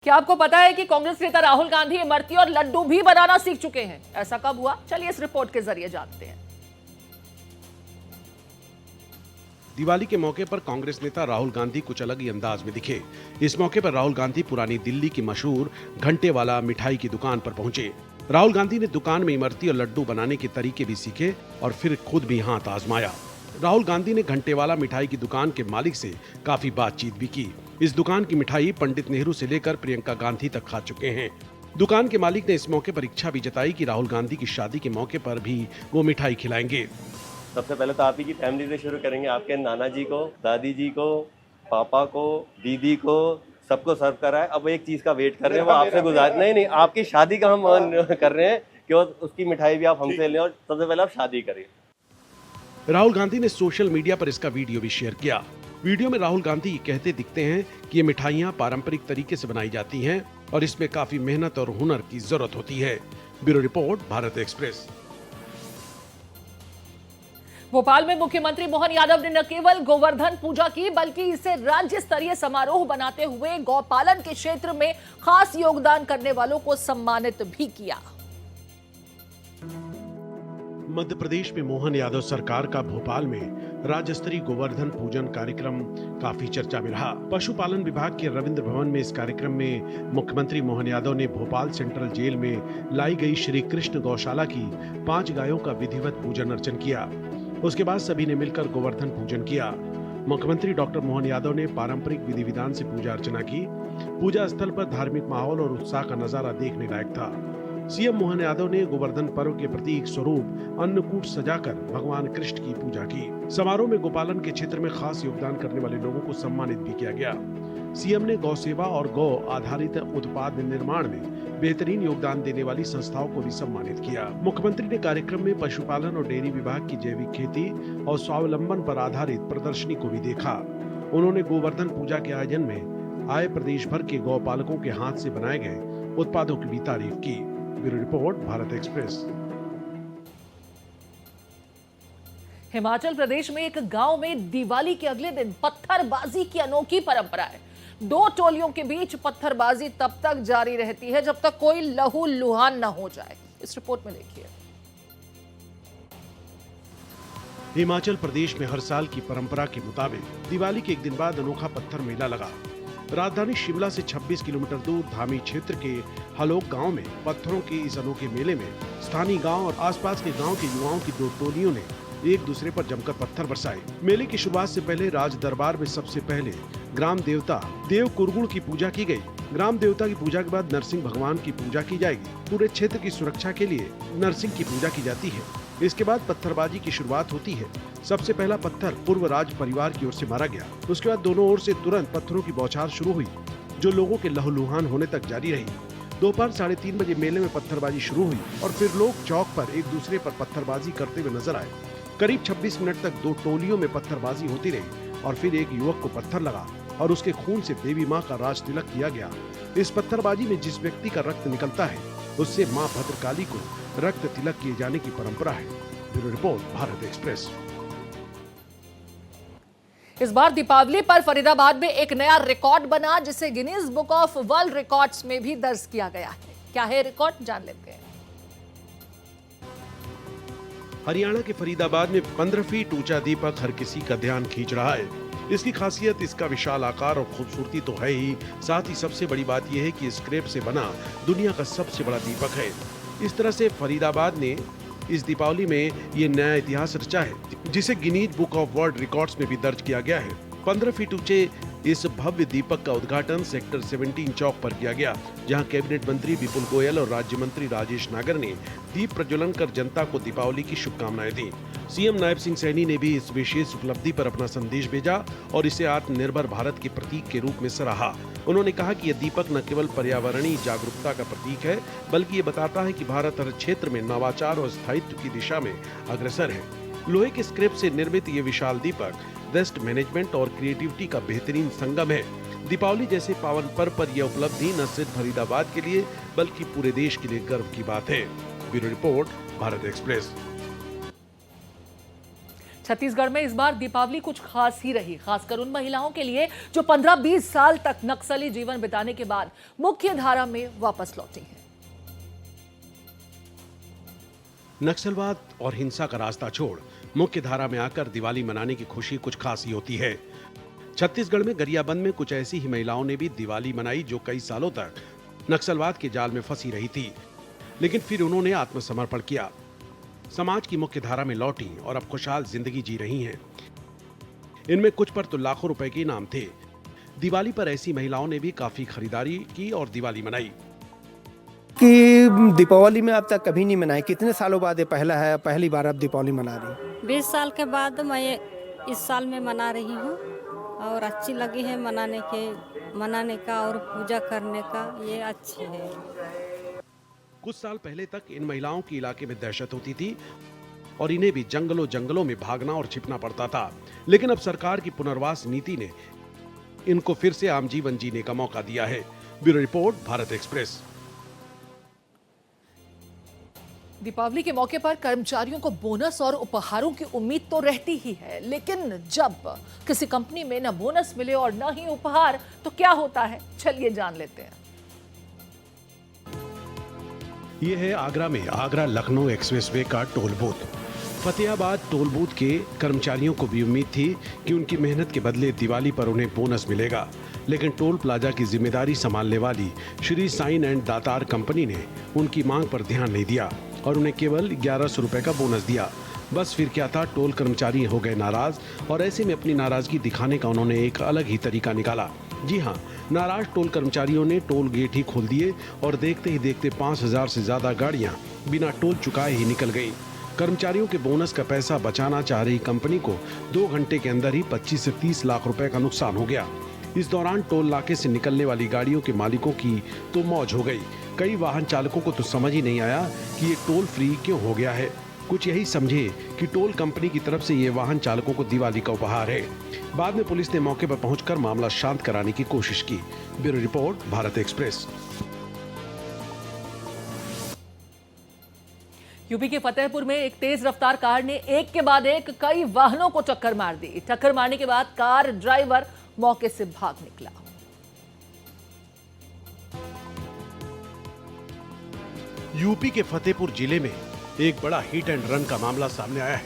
क्या आपको पता है कि कांग्रेस नेता राहुल गांधी इमरती और लड्डू भी बनाना सीख चुके हैं? ऐसा कब हुआ, चलिए इस रिपोर्ट के जरिए जानते हैं। दिवाली के मौके पर कांग्रेस नेता राहुल गांधी कुछ अलग ही अंदाज में दिखे। इस मौके पर राहुल गांधी पुरानी दिल्ली की मशहूर घंटे वाला मिठाई की दुकान पर पहुंचे। राहुल गांधी ने दुकान में इमरती और लड्डू बनाने के तरीके भी सीखे और फिर खुद भी हाथ आजमाया। राहुल गांधी ने घंटे वाला मिठाई की दुकान के मालिक से काफी बातचीत भी की। इस दुकान की मिठाई पंडित नेहरू से लेकर प्रियंका गांधी तक खा चुके हैं। दुकान के मालिक ने इस मौके पर इच्छा भी जताई कि राहुल गांधी की शादी के मौके पर भी वो मिठाई खिलाएंगे। सबसे पहले तो आप ही की फैमिली से शुरू करेंगे। आपके नाना जी को, दादी जी को, पापा को, दीदी को, सबको सर्व करा है। अब एक चीज का वेट कर रहे हैं, वो आपसे गुजारिश नहीं, आपकी शादी का हम कर रहे हैं कि उसकी मिठाई भी आप हमसे लें और सबसे पहले आप शादी करिए। राहुल गांधी ने सोशल मीडिया पर इसका वीडियो भी शेयर किया। वीडियो में राहुल गांधी कहते दिखते हैं कि ये मिठाइयाँ पारंपरिक तरीके से बनाई जाती हैं और इसमें काफी मेहनत और हुनर की जरूरत होती है। Bureau report, Bharat express. Bhopal में मुख्यमंत्री मोहन यादव ने न केवल गोवर्धन पूजा की, बल्कि इसे राज्य स्तरीय समारोह बनाते हुए गौपालन के क्षेत्र में खास योगदान करने वालों को सम्मानित भी किया। मध्य प्रदेश में मोहन यादव सरकार का भोपाल में राज्य स्तरीय गोवर्धन पूजन कार्यक्रम काफी चर्चा में रहा। पशुपालन विभाग के रविंद्र भवन में इस कार्यक्रम में मुख्यमंत्री मोहन यादव ने भोपाल सेंट्रल जेल में लाई गई श्री कृष्ण गौशाला की 5 गायों का विधिवत पूजन अर्चन किया। उसके बाद सभी ने मिलकर गोवर्धन पूजन किया। मुख्यमंत्री डॉक्टर मोहन यादव ने पारंपरिक विधि विधान से पूजा अर्चना की। पूजा स्थल पर धार्मिक माहौल और उत्साह का नजारा देखने लायक था। सीएम मोहन यादव ने गोवर्धन पर्व के प्रतीक स्वरूप अन्नकूट सजाकर भगवान कृष्ण की पूजा की। समारोह में गोपालन के क्षेत्र में खास योगदान करने वाले लोगों को सम्मानित भी किया गया। सीएम ने गौ सेवा और गौ आधारित उत्पाद निर्माण में बेहतरीन योगदान देने वाली संस्थाओं को भी सम्मानित किया। मुख्यमंत्री ने कार्यक्रम में पशुपालन और डेयरी विभाग की जैविक खेती और स्वावलंबन पर आधारित प्रदर्शनी को भी देखा। उन्होंने गोवर्धन पूजा के आयोजन में आए प्रदेश भर के गौपालकों के हाथ से बनाए गए उत्पादों की भी तारीफ की। Bureau report, Bharat express. Himachal Pradesh में एक गांव में दिवाली के अगले दिन पत्थरबाजी की अनोखी परंपरा है। 2 टोलियों के बीच पत्थरबाजी तब तक जारी रहती है जब तक कोई लहू लुहान न हो जाए। इस रिपोर्ट में देखिए। हिमाचल प्रदेश में हर साल की परंपरा के मुताबिक दिवाली के एक दिन बाद अनोखा पत्थर मेला लगा। राजधानी शिमला से 26 किलोमीटर दूर धामी क्षेत्र के हलोक गांव में पत्थरों के इस अनोखे मेले में स्थानीय गांव और आसपास के गांव के युवाओं की 2 टोलियों ने एक दूसरे पर जमकर पत्थर बरसाए। मेले की शुरुआत से पहले राज दरबार में सबसे पहले ग्राम देवता देव कुरगुण की पूजा की गई। ग्राम देवता की पूजा के बाद नरसिंह भगवान की पूजा की जाएगी। पूरे क्षेत्र की सुरक्षा के लिए नरसिंह की पूजा की जाती है। इसके बाद पत्थरबाजी की शुरुआत होती है। सबसे पहला पत्थर पूर्व राज परिवार की ओर से मारा गया। उसके बाद दोनों ओर से तुरंत पत्थरों की बौछार शुरू हुई, जो लोगों के लहूलुहान होने तक जारी रही। दोपहर 3:30 बजे मेले में पत्थरबाजी शुरू हुई और फिर लोग चौक पर एक दूसरे पर पत्थरबाजी करते हुए नजर आए। करीब 26 मिनट तक 2 टोलियों में पत्थरबाजी होती रही और फिर एक युवक को पत्थर लगा और उसके खून से देवी माँ का राज तिलक किया गया। इस पत्थरबाजी में जिस व्यक्ति का रक्त निकलता है उससे माँ भद्रकाली को रक्त तिलक किए जाने की परंपरा है। Bureau report, Bharat express. इस बार दीपावली पर फरीदाबाद में एक नया रिकॉर्ड बना, जिसे Guinness book of world records में भी दर्ज किया गया है। क्या है रिकॉर्ड, जान लेते हैं। हरियाणा के फरीदाबाद में 15 फीट ऊंचा दीपक हर किसी का ध्यान खींच रहा है। इसकी खासियत इसका विशाल आकार और खूबसूरती तो है ही, साथ ही सबसे बड़ी बात यह है कि स्क्रैप से बना दुनिया का सबसे बड़ा दीपक है। इस तरह से फरीदाबाद ने इस दीपावली में ये नया इतिहास रचा है, जिसे Guinness book of world records में भी दर्ज किया गया है। 15 फीट ऊंचे इस भव्य दीपक का उद्घाटन सेक्टर 17 चौक पर किया गया, जहां कैबिनेट मंत्री विपुल गोयल और राज्य मंत्री राजेश नागर ने दीप प्रज्वलन कर जनता को दीपावली की शुभकामनाएं दी। सीएम नायब सिंह सैनी ने भी इस विशेष उपलब्धि पर अपना संदेश भेजा और इसे आत्मनिर्भर भारत के प्रतीक के रूप में सराहा। उन्होंने कहा कि यह दीपक न केवल पर्यावरणीय जागरूकता का प्रतीक है, बल्कि ये बताता है कि भारत हर क्षेत्र में नवाचार और स्थायित्व की दिशा में अग्रसर है। लोहे के स्क्रैप से निर्मित ये विशाल दीपक वेस्ट मैनेजमेंट और क्रिएटिविटी का बेहतरीन संगम है। दीपावली जैसे पावन पर्व पर यह उपलब्धि न सिर्फ फरीदाबाद के लिए बल्कि पूरे देश के लिए गर्व की बात है। Bureau report, Bharat express. Chhattisgarh में इस बार दीपावली कुछ खास ही रही, खासकर उन महिलाओं के लिए जो 15-20 साल तक नक्सली जीवन बिताने के बाद मुख्य धारा में वापस लौटी हैं। नक्सलवाद और हिंसा का रास्ता छोड़ मुख्य धारा में आकर दिवाली मनाने की खुशी कुछ खास ही होती है। छत्तीसगढ़ में गरियाबंद में कुछ ऐसी ही महिलाओं ने भी दिवाली मनाई जो कई सालों तक नक्सलवाद के जाल में फंसी रही थी, लेकिन फिर उन्होंने आत्मसमर्पण किया, समाज की मुख्य धारा में लौटी और अब खुशहाल जिंदगी जी रही हैं। इनमें कुछ पर तो लाखों रुपए के इनाम थे। दिवाली पर ऐसी महिलाओं ने भी काफी खरीदारी की और दिवाली मनाई। कि दीपावली में अब तक कभी नहीं मनाई, कितने सालों बाद ये पहली बार अब दीपावली मना रही। 20 साल के बाद मैं इस साल में मना रही हूँ और अच्छी लगी है मनाने का और पूजा करने का, ये अच्छी है। कुछ साल पहले तक इन महिलाओं की इलाके में दहशत होती थी और इन्हें भी जंगलों में भागना और छिपना पड़ता था, लेकिन अब सरकार की पुनर्वास नीति ने इनको फिर से आम जीवन जीने का मौका दिया है। Bureau report, Bharat express. Deepawali के मौके पर कर्मचारियों को बोनस और उपहारों की उम्मीद तो रहती ही है, लेकिन जब किसी कंपनी में न बोनस मिले और न ही उपहार तो क्या होता है, चलिए जान लेते हैं। ये है आगरा में आगरा लखनऊ एक्सप्रेस वे का toll booth. Fatehabad toll booth के कर्मचारियों को भी उम्मीद थी कि उनकी मेहनत के बदले दिवाली पर उन्हें बोनस मिलेगा, लेकिन टोल प्लाजा की जिम्मेदारी संभालने वाली श्री साइन एंड दातार कंपनी ने उनकी मांग पर ध्यान नहीं दिया और उन्हें केवल 1100 रुपए का बोनस दिया। बस फिर क्या था, टोल कर्मचारी हो गए नाराज और ऐसे में अपनी नाराजगी दिखाने का उन्होंने एक अलग ही तरीका निकाला। जी हाँ, नाराज टोल कर्मचारियों ने टोल गेट ही खोल दिए और देखते ही देखते 5000 से ज्यादा गाड़ियां बिना टोल चुकाए ही निकल गईं। कर्मचारियों के बोनस का पैसा बचाना चाह रही कंपनी को 2 घंटे के अंदर ही 25 से 30 लाख रुपए का नुकसान हो गया। इस दौरान टोल नाके से निकलने वाली गाड़ियों के मालिकों की तो मौज हो गई। कई वाहन चालकों को तो समझ ही नहीं आया कि ये टोल फ्री क्यों हो गया है। कुछ यही समझे कि टोल कंपनी की तरफ से ये वाहन चालकों को दिवाली का उपहार है। बाद में पुलिस ने मौके पर पहुंचकर मामला शांत कराने की कोशिश की। Bureau report, Bharat express. UP के फतेहपुर में एक तेज रफ्तार कार ने एक के बाद एक कई वाहनों को टक्कर मार दी। टक्कर मारने के बाद कार ड्राइवर मौके से भाग निकला। यूपी के फतेहपुर जिले में एक बड़ा हिट एंड रन का मामला सामने आया है।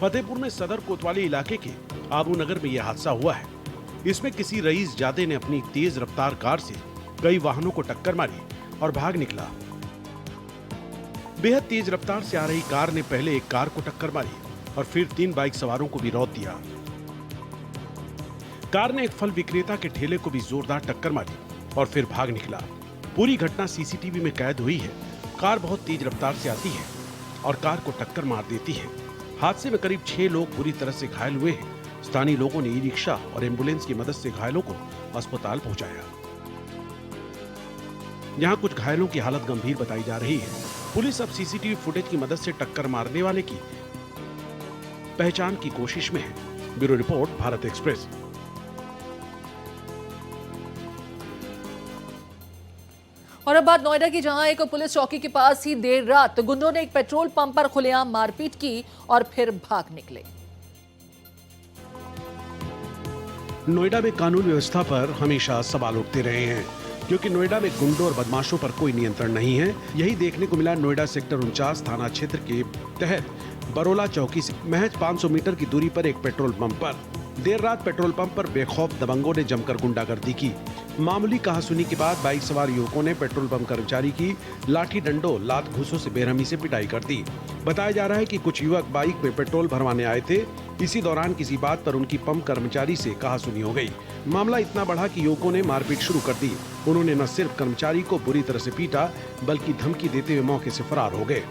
फतेहपुर में सदर कोतवाली इलाके के आबू नगर में यह हादसा हुआ है। इसमें किसी रईस जादे ने अपनी तेज रफ्तार कार से कई वाहनों को टक्कर मारी और भाग निकला। बेहद तेज रफ्तार से आ रही कार ने पहले एक कार को टक्कर मारी और फिर 3 बाइक सवारों को भी रौंद दिया। कार ने एक फल विक्रेता के ठेले को भी जोरदार टक्कर मारी और फिर भाग निकला। पूरी घटना सीसीटीवी में कैद हुई है। कार बहुत तेज रफ्तार से आती है और कार को टक्कर मार देती है। हादसे में करीब 6 लोग बुरी तरह से घायल हुए हैं। स्थानीय लोगों ने ई-रिक्शा और एम्बुलेंस की मदद से घायलों को अस्पताल पहुंचाया। यहाँ कुछ घायलों की हालत गंभीर बताई जा रही है। पुलिस अब सीसीटीवी फुटेज की मदद से टक्कर मारने वाले की पहचान की कोशिश में है। Bureau report, Bharat express. और अब बात नोएडा की, जहां एक पुलिस चौकी के पास ही देर रात गुंडों ने एक पेट्रोल पंप पर खुलेआम मारपीट की और फिर भाग निकले। नोएडा में कानून व्यवस्था पर हमेशा सवाल उठते रहे हैं, क्योंकि नोएडा में गुंडों और बदमाशों पर कोई नियंत्रण नहीं है। यही देखने को मिला नोएडा सेक्टर 49 थाना क्षेत्र के तहत बरोला चौकी से महज 500 मीटर की दूरी पर एक पेट्रोल पंप पर देर रात पेट्रोल पंप पर बेखौफ दबंगों ने जमकर गुंडागर्दी की। मामूली कहासुनी के बाद बाइक सवार युवकों ने पेट्रोल पंप कर्मचारी की लाठी डंडों, लात घूंसों से बेरहमी से पिटाई कर दी। बताया जा रहा है कि कुछ युवक बाइक में पेट्रोल भरवाने आए थे। इसी दौरान किसी बात पर उनकी पंप कर्मचारी से कहासुनी हो गई। मामला इतना बढ़ा कि युवकों ने मारपीट शुरू कर दी। उन्होंने न सिर्फ कर्मचारी को बुरी तरह से पीटा, बल्कि धमकी देते हुए मौके से फरार हो गए।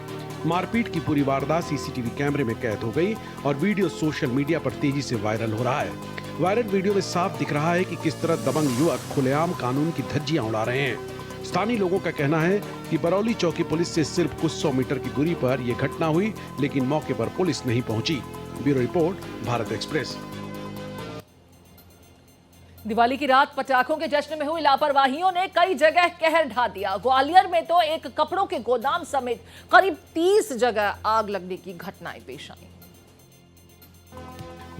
मारपीट की पूरी वारदात सीसीटीवी कैमरे में कैद हो गई और वीडियो सोशल मीडिया पर तेजी से वायरल हो रहा है। वायरल वीडियो में साफ दिख रहा है कि किस तरह दबंग युवक खुलेआम कानून की धज्जियां उड़ा रहे हैं। स्थानीय लोगों का कहना है कि बरौली चौकी पुलिस से सिर्फ कुछ 100 मीटर की दूरी पर यह घटना हुई, लेकिन मौके पर पुलिस नहीं पहुंची। Bureau report, Bharat express. Diwali की रात पटाखों के जश्न में हुई लापरवाहियों ने कई जगह कहर ढा दिया। ग्वालियर में तो एक कपड़ों के गोदाम समेत करीब 30 जगह आग लगने की घटनाएं पेश आई।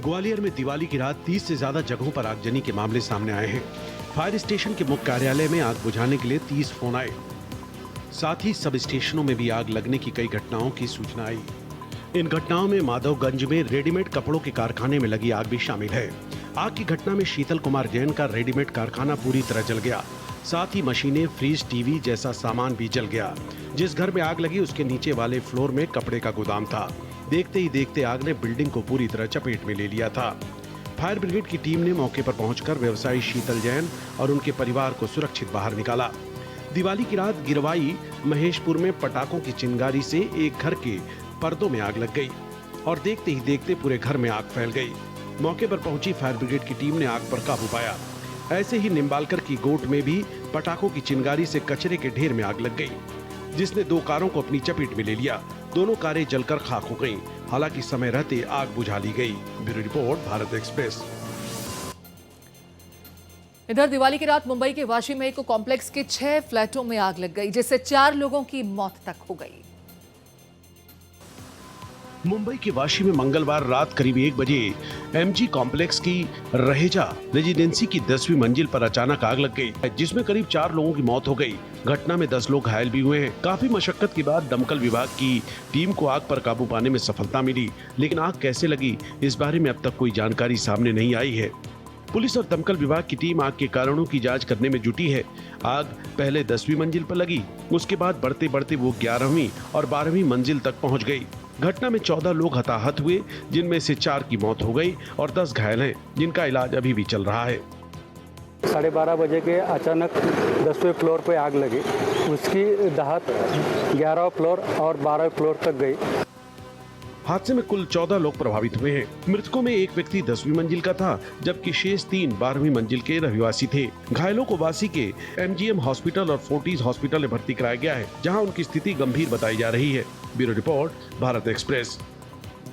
ग्वालियर में दिवाली की रात 30 से ज्यादा जगहों पर आगजनी के मामले सामने आए हैं। फायर स्टेशन के मुख्य कार्यालय में आग बुझाने के लिए 30 फोन आए। साथ ही सब स्टेशनों में भी आग लगने की कई घटनाओं की सूचना आई। इन घटनाओं में माधवगंज में रेडीमेड कपड़ों के कारखाने में लगी आग भी शामिल है। आग की घटना में शीतल कुमार जैन का रेडीमेड कारखाना पूरी तरह जल गया। साथ ही मशीनें, फ्रिज, टीवी जैसा सामान भी जल गया। जिस घर में आग लगी उसके नीचे वाले फ्लोर में कपड़े का गोदाम था। देखते ही देखते आग ने बिल्डिंग को पूरी तरह चपेट में ले लिया था। फायर ब्रिगेड की टीम ने मौके पर पहुंचकर व्यवसायी शीतल जैन और उनके परिवार को सुरक्षित बाहर निकाला। दिवाली की रात गिरवाई महेशपुर में पटाखों की चिंगारी से एक घर के पर्दों में आग लग गई और देखते ही देखते पूरे घर में आग फैल गई। मौके पर पहुंची फायर ब्रिगेड की टीम ने आग पर काबू पाया। ऐसे ही निम्बालकर की गोट में भी पटाखों की चिंगारी से कचरे के ढेर में आग लग गई, जिसने 2 कारों को अपनी चपेट में ले लिया। दोनों कारें जलकर खाक हो गईं। हालांकि समय रहते आग बुझा ली गई। Bureau report, Bharat express. इधर दिवाली की रात मुंबई के वाशी में एक कॉम्प्लेक्स के 6 फ्लैटों में आग लग गई, जिससे 4 लोगों की मौत तक हो गई। मुंबई के वाशी में मंगलवार रात करीब 1 बजे एमजी कॉम्प्लेक्स की रहेजा रेजिडेंसी की 10वीं मंजिल पर अचानक आग लग गई, जिसमें करीब 4 लोगों की मौत हो गई। घटना में 10 लोग घायल भी हुए हैं। काफी मशक्कत के बाद दमकल विभाग की टीम को आग पर काबू पाने में सफलता मिली, लेकिन आग कैसे लगी इस बारे में अब तक कोई जानकारी सामने नहीं आई है। पुलिस और दमकल विभाग की टीम आग के कारणों की जांच करने में जुटी है। आग पहले 10वीं मंजिल पर लगी, उसके बाद बढ़ते बढ़ते वो 11वीं और 12वीं मंजिल तक पहुंच गई। घटना में 14 लोग हताहत हुए, जिनमें से 4 की मौत हो गई और 10 घायल हैं, जिनका इलाज अभी भी चल रहा है। 12:30 बजे के अचानक 10वें फ्लोर पे आग लगी। उसकी दहत 11वें फ्लोर और 12वें फ्लोर तक गई। हादसे में कुल 14 लोग प्रभावित हुए हैं। मृतकों में एक व्यक्ति 10वीं मंजिल का था, जबकि शेष 3 12वीं मंजिल के रहिवासी थे। घायलों को वासी के एमजीएम हॉस्पिटल और फोर्टिस हॉस्पिटल में भर्ती कराया गया है, जहां उनकी स्थिति गंभीर बताई जा रही है। Bureau report, Bharat express.